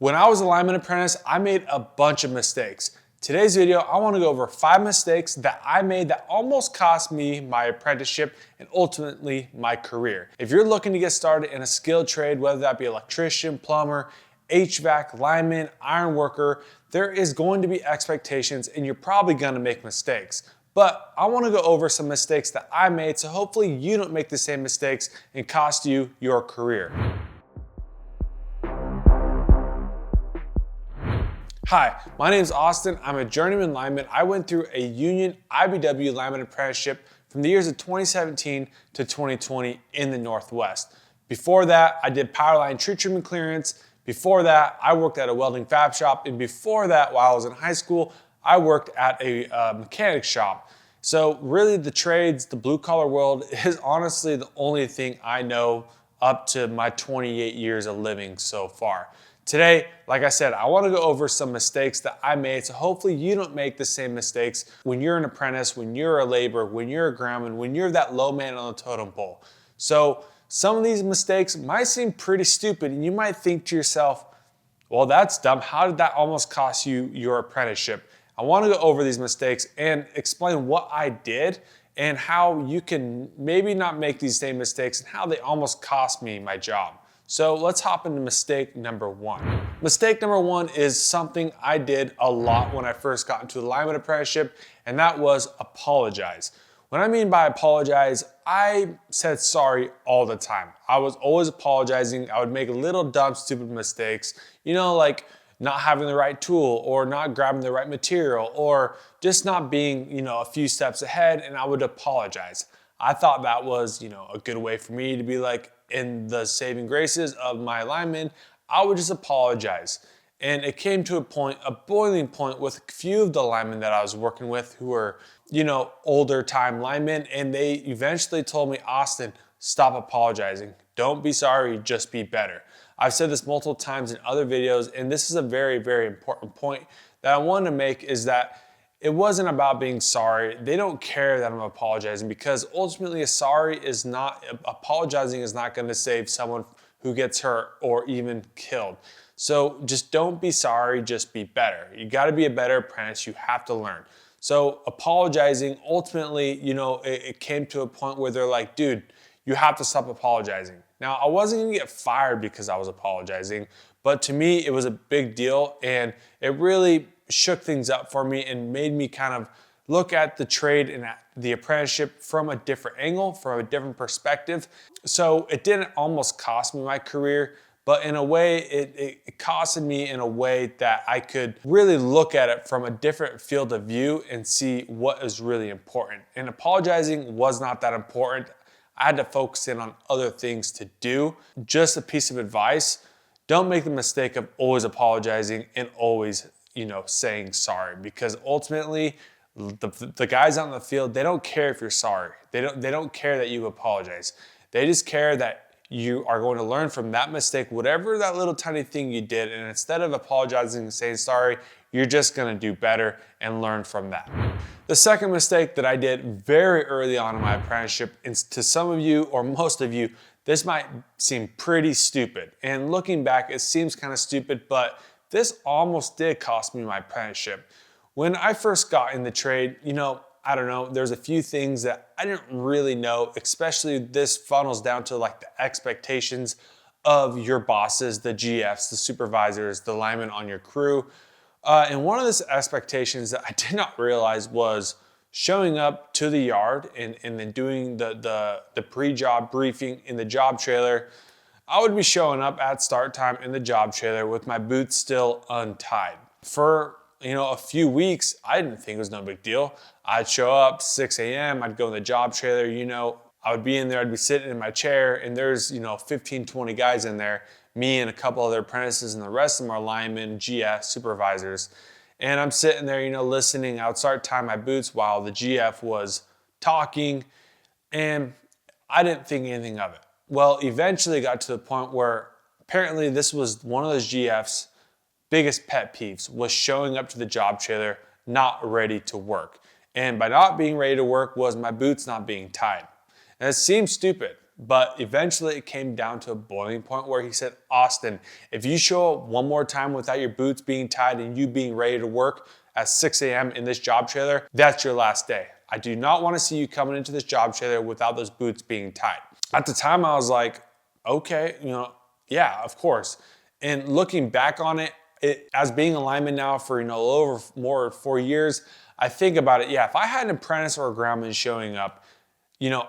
When I was a lineman apprentice, I made a bunch of mistakes. Today's video, I want to go over 5 mistakes that I made that almost cost me my apprenticeship and ultimately my career. If you're looking to get started in a skilled trade, whether that be electrician, plumber, HVAC, lineman, iron worker, there is going to be expectations and you're probably going to make mistakes. But I want to go over some mistakes that I made so hopefully you don't make the same mistakes and cost you your career. Hi, my name is Austin. I'm a journeyman lineman. I went through a union IBW lineman apprenticeship from the years of 2017 to 2020 in the Northwest. Before that, I did power line tree trimming clearance. Before that, I worked at a welding fab shop. And before that, while I was in high school, I worked at a mechanic shop. So really the trades, the blue collar world is honestly the only thing I know up to my 28 years of living so far. Today, like I said, I want to go over some mistakes that I made so hopefully you don't make the same mistakes when you're an apprentice, when you're a laborer, when you're a groundman, when you're that low man on the totem pole. So some of these mistakes might seem pretty stupid and you might think to yourself, well, that's dumb. How did that almost cost you your apprenticeship? I want to go over these mistakes and explain what I did and how you can maybe not make these same mistakes and how they almost cost me my job. So let's hop into mistake number 1. Mistake number 1 is something I did a lot when I first got into the lineman apprenticeship, and that was apologize. What I mean by apologize, I said sorry all the time. I was always apologizing. I would make little dumb, stupid mistakes, like not having the right tool or not grabbing the right material or just not being, a few steps ahead, and I would apologize. I thought that was, a good way for me to be like, in the saving graces of my linemen, I would just apologize. And it came to a boiling point with a few of the linemen that I was working with who were, older time linemen, and they eventually told me, Austin, stop apologizing. Don't be sorry, just be better. I've said this multiple times in other videos, and this is a very, very important point that I wanted to make is that it wasn't about being sorry. They don't care that I'm apologizing because ultimately apologizing is not going to save someone who gets hurt or even killed. So just don't be sorry, just be better. You got to be a better apprentice. You have to learn. So apologizing, ultimately, it came to a point where they're like, dude, you have to stop apologizing. Now, I wasn't going to get fired because I was apologizing, but to me, it was a big deal and it really shook things up for me and made me kind of look at the trade and at the apprenticeship from a different angle, from a different perspective. So it didn't almost cost me my career, but in a way, it costed me in a way that I could really look at it from a different field of view and see what is really important. And apologizing was not that important. I had to focus in on other things to do. Just a piece of advice, don't make the mistake of always apologizing and always saying sorry, because ultimately the guys out in the field, they don't care if you're sorry. They don't care that you apologize. They just care that you are going to learn from that mistake, whatever that little tiny thing you did. And instead of apologizing and saying sorry, you're just going to do better and learn from that. The second mistake that I did very early on in my apprenticeship, and to some of you or most of you, this might seem pretty stupid. And looking back, it seems kind of stupid, but this almost did cost me my apprenticeship. When I first got in the trade, I don't know, there's a few things that I didn't really know, especially this funnels down to like the expectations of your bosses, the GFs, the supervisors, the linemen on your crew. And one of those expectations that I did not realize was showing up to the yard and then doing the pre-job briefing in the job trailer. I would be showing up at start time in the job trailer with my boots still untied. For a few weeks, I didn't think it was no big deal. I'd show up 6 a.m., I'd go in the job trailer, I would be in there, I'd be sitting in my chair, and there's 15, 20 guys in there, me and a couple other apprentices, and the rest of them are linemen, GF, supervisors. And I'm sitting there, listening. I would start tying my boots while the GF was talking, and I didn't think anything of it. Well, eventually it got to the point where apparently this was one of those GF's biggest pet peeves, was showing up to the job trailer not ready to work. And by not being ready to work was my boots not being tied. And it seems stupid, But eventually it came down to a boiling point where he said, Austin, if you show up one more time without your boots being tied and you being ready to work at 6 a.m. in this job trailer, that's your last day. I do not want to see you coming into this job trailer without those boots being tied. At the time, I was like, okay, yeah, of course. And looking back on it, as being a lineman now for, a little over more than 4 years, I think about it, yeah, if I had an apprentice or a groundman showing up,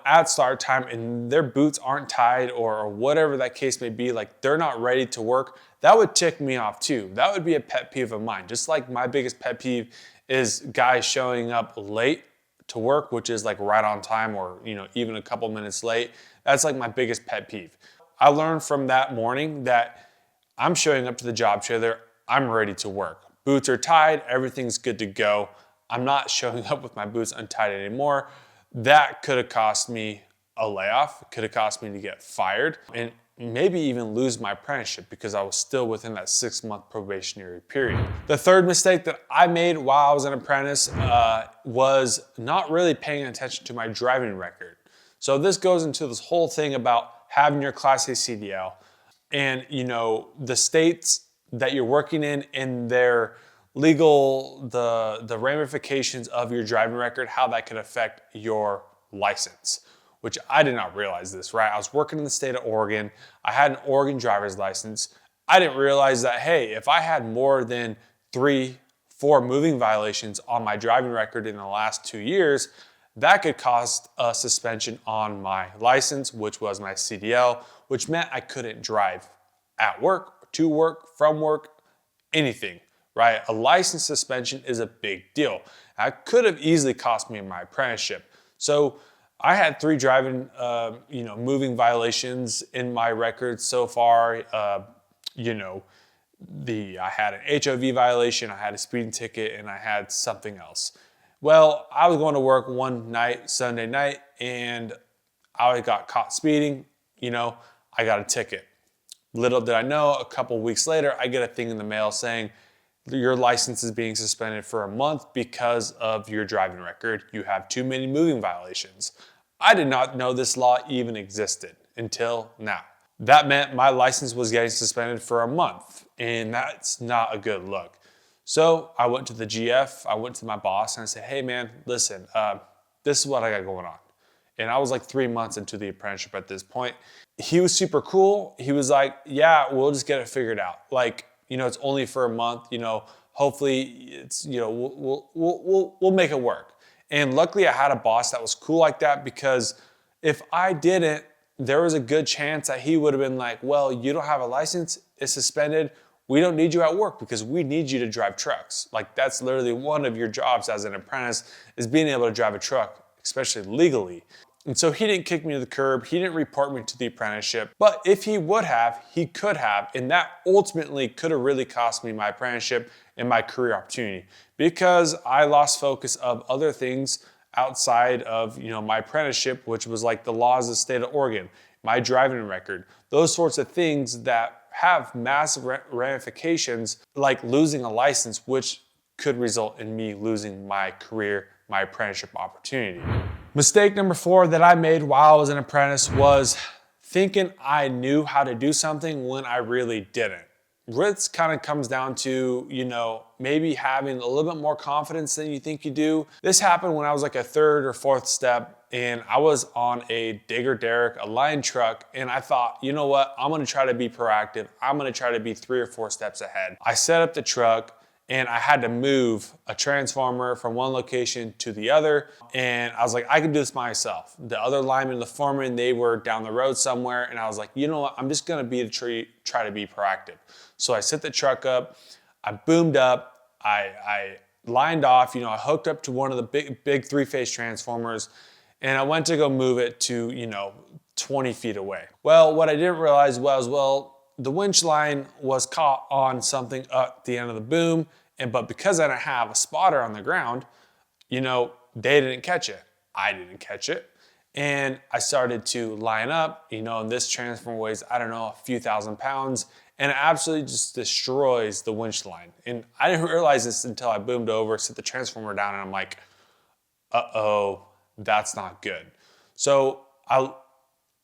at start time and their boots aren't tied or whatever that case may be, like they're not ready to work, that would tick me off too. That would be a pet peeve of mine. Just like my biggest pet peeve is guys showing up late to work, which is like right on time or, even a couple minutes late. That's like my biggest pet peeve. I learned from that morning that I'm showing up to the job trailer, I'm ready to work. Boots are tied, everything's good to go. I'm not showing up with my boots untied anymore. That could have cost me a layoff, could have cost me to get fired, and maybe even lose my apprenticeship because I was still within that 6-month probationary period. The third mistake that I made while I was an apprentice was not really paying attention to my driving record. So this goes into this whole thing about having your Class A CDL and the states that you're working in and their legal, the ramifications of your driving record, how that could affect your license, which I did not realize this, right? I was working in the state of Oregon. I had an Oregon driver's license. I didn't realize that, hey, if I had more than 3-4 moving violations on my driving record in the last 2 years, that could cost a suspension on my license, which was my CDL, which meant I couldn't drive at work, to work, from work, anything. Right? A license suspension is a big deal. That could have easily cost me my apprenticeship. So I had 3 driving, moving violations in my record so far. I had an HOV violation, I had a speeding ticket, and I had something else. Well, I was going to work one night, Sunday night, and I got caught speeding. I got a ticket. Little did I know, a couple weeks later, I get a thing in the mail saying, your license is being suspended for a month because of your driving record. You have too many moving violations. I did not know this law even existed until now. That meant my license was getting suspended for a month, and that's not a good look. So I went to the GF, I went to my boss, and I said, hey man, listen, this is what I got going on. And I was like 3 months into the apprenticeship at this point. He was super cool. He was like, yeah, we'll just get it figured out. Like, it's only for a month, hopefully it's, we'll make it work. And luckily I had a boss that was cool like that, because if I didn't, there was a good chance that he would have been like, well, you don't have a license, it's suspended. We don't need you at work because we need you to drive trucks. Like that's literally one of your jobs as an apprentice, is being able to drive a truck, especially legally. And so he didn't kick me to the curb. He didn't report me to the apprenticeship. But if he would have, he could have. And that ultimately could have really cost me my apprenticeship and my career opportunity, because I lost focus of other things outside of my apprenticeship, which was like the laws of the state of Oregon, my driving record, those sorts of things that have massive ramifications, like losing a license, which could result in me losing my career, my apprenticeship opportunity. Mistake number 4 that I made while I was an apprentice was thinking I knew how to do something when I really didn't. This kind of comes down to, maybe having a little bit more confidence than you think you do. This happened when I was like a 3rd or 4th step, and I was on a digger derrick, a line truck, and I thought, you know what, I'm gonna try to be proactive. I'm gonna try to be 3 or 4 steps ahead. I set up the truck, and I had to move a transformer from one location to the other. And I was like, I can do this myself. The other lineman, the foreman, they were down the road somewhere. And I was like, you know what? I'm just gonna try to be proactive. So I set the truck up, I boomed up, I lined off, I hooked up to one of the big 3-phase transformers, and I went to go move it to, 20 feet away. Well, what I didn't realize was, the winch line was caught on something at the end of the boom, but because I didn't have a spotter on the ground, they didn't catch it. I didn't catch it. And I started to line up, and this transformer weighs, I don't know, a few thousand pounds, and it absolutely just destroys the winch line. And I didn't realize this until I boomed over, set the transformer down, and I'm like, uh-oh, that's not good. So I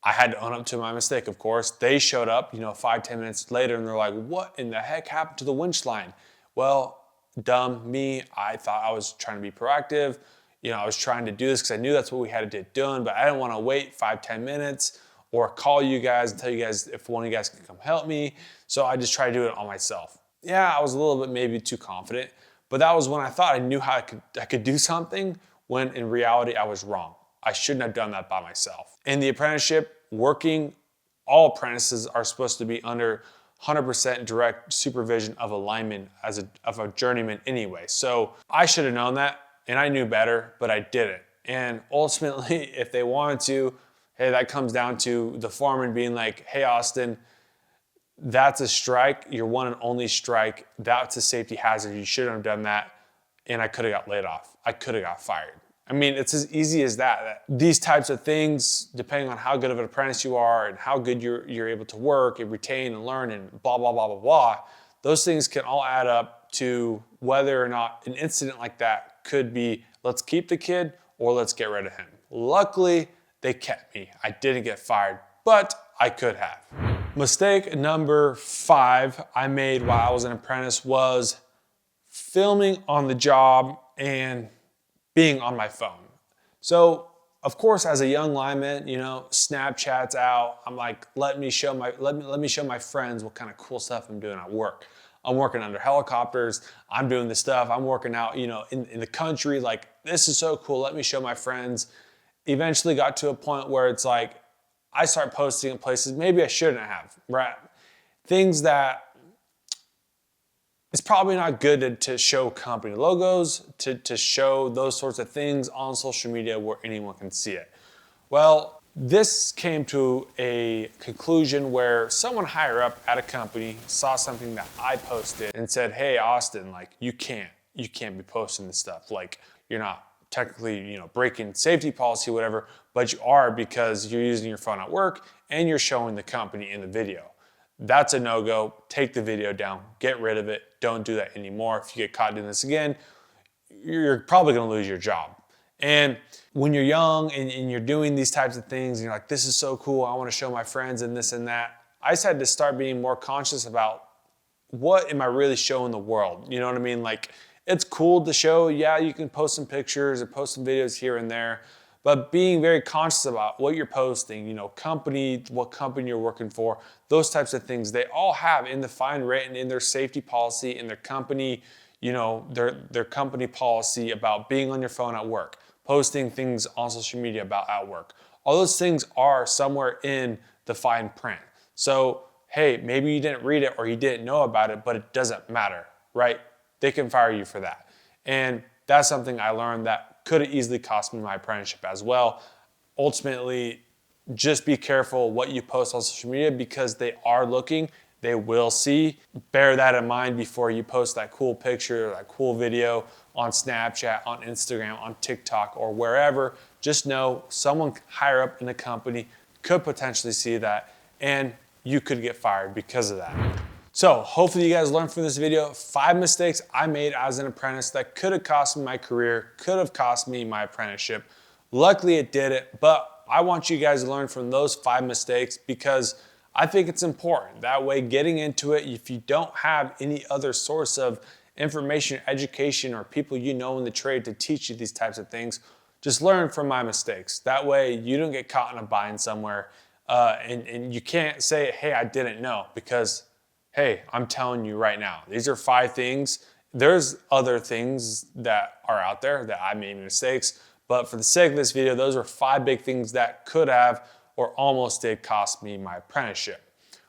I had to own up to my mistake, of course. They showed up, 5-10 minutes later, and they're like, what in the heck happened to the winch line? Well, dumb me, I thought I was trying to be proactive. I was trying to do this because I knew that's what we had to get done, but I didn't want to wait 5-10 minutes or call you guys and tell you guys if one of you guys can come help me. So I just tried to do it on myself. Yeah, I was a little bit maybe too confident, but that was when I thought I knew how I could do something, when in reality I was wrong. I shouldn't have done that by myself. In the apprenticeship, all apprentices are supposed to be under 100% direct supervision of a lineman, of a journeyman anyway. So I should have known that, and I knew better, but I didn't. And ultimately, if they wanted to, hey, that comes down to the foreman being like, hey, Austin, that's a strike, your one and only strike. That's a safety hazard. You shouldn't have done that. And I could have got laid off. I could have got fired. I mean, it's as easy as that. These types of things, depending on how good of an apprentice you are and how good you're able to work and retain and learn and blah, blah, blah, blah, blah, those things can all add up to whether or not an incident like that could be, let's keep the kid or let's get rid of him. Luckily, they kept me. I didn't get fired, but I could have. Mistake number 5 I made while I was an apprentice was filming on the job and being on my phone. So, of course, as a young lineman, Snapchat's out. I'm like, let me show my friends what kind of cool stuff I'm doing at work. I'm working under helicopters. I'm doing this stuff. I'm working out, in the country. Like, this is so cool. Let me show my friends. Eventually got to a point where it's like, I start posting in places maybe I shouldn't have, right? Things that it's probably not good to show company logos, to show those sorts of things on social media where anyone can see it. Well, this came to a conclusion where someone higher up at a company saw something that I posted and said, hey, Austin, like you can't be posting this stuff. Like you're not technically, breaking safety policy, whatever, but you are because you're using your phone at work and you're showing the company in the video. That's a no-go. Take the video down, get rid of it. Don't do that anymore. If you get caught doing this again, you're probably gonna lose your job. And when you're young and you're doing these types of things, and you're like, this is so cool, I wanna show my friends and this and that, I just had to start being more conscious about what am I really showing the world? You know what I mean? Like, it's cool to show, yeah, you can post some pictures or post some videos here and there, but being very conscious about what you're posting, what company you're working for, those types of things, they all have in the fine written in their safety policy, in their company, their company policy about being on your phone at work, posting things on social media about at work. All those things are somewhere in the fine print. So, hey, maybe you didn't read it or you didn't know about it, but it doesn't matter, right? They can fire you for that. And that's something I learned that could have easily cost me my apprenticeship as well. Ultimately, just be careful what you post on social media because they are looking, they will see. Bear that in mind before you post that cool picture, that cool video on Snapchat, on Instagram, on TikTok, or wherever. Just know someone higher up in the company could potentially see that and you could get fired because of that. So hopefully you guys learned from this video 5 mistakes I made as an apprentice that could have cost me my career, could have cost me my apprenticeship. Luckily it didn't, but I want you guys to learn from those 5 mistakes because I think it's important. That way getting into it, if you don't have any other source of information, education, or people you know in the trade to teach you these types of things, just learn from my mistakes. That way you don't get caught in a bind somewhere and you can't say, hey, I didn't know, because hey, I'm telling you right now, these are 5 things. There's other things that are out there that I made mistakes, but for the sake of this video, those are 5 big things that could have or almost did cost me my apprenticeship.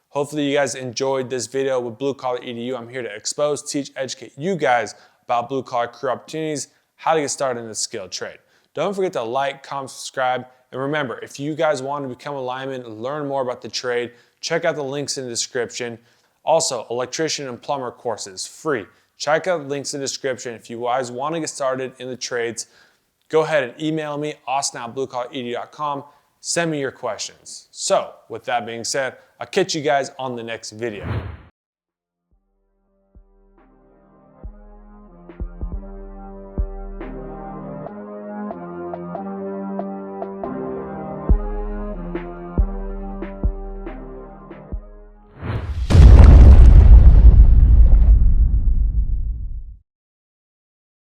Hopefully you guys enjoyed this video with Blue Collar EDU. I'm here to expose, teach, educate you guys about blue collar career opportunities, how to get started in the skilled trade. Don't forget to like, comment, subscribe, and remember, if you guys want to become a lineman, learn more about the trade, check out the links in the description. Also, electrician and plumber courses, free. Check out the links in the description. If you guys want to get started in the trades, go ahead and email me, austin@bluecollaredu.com. Send me your questions. So, with that being said, I'll catch you guys on the next video.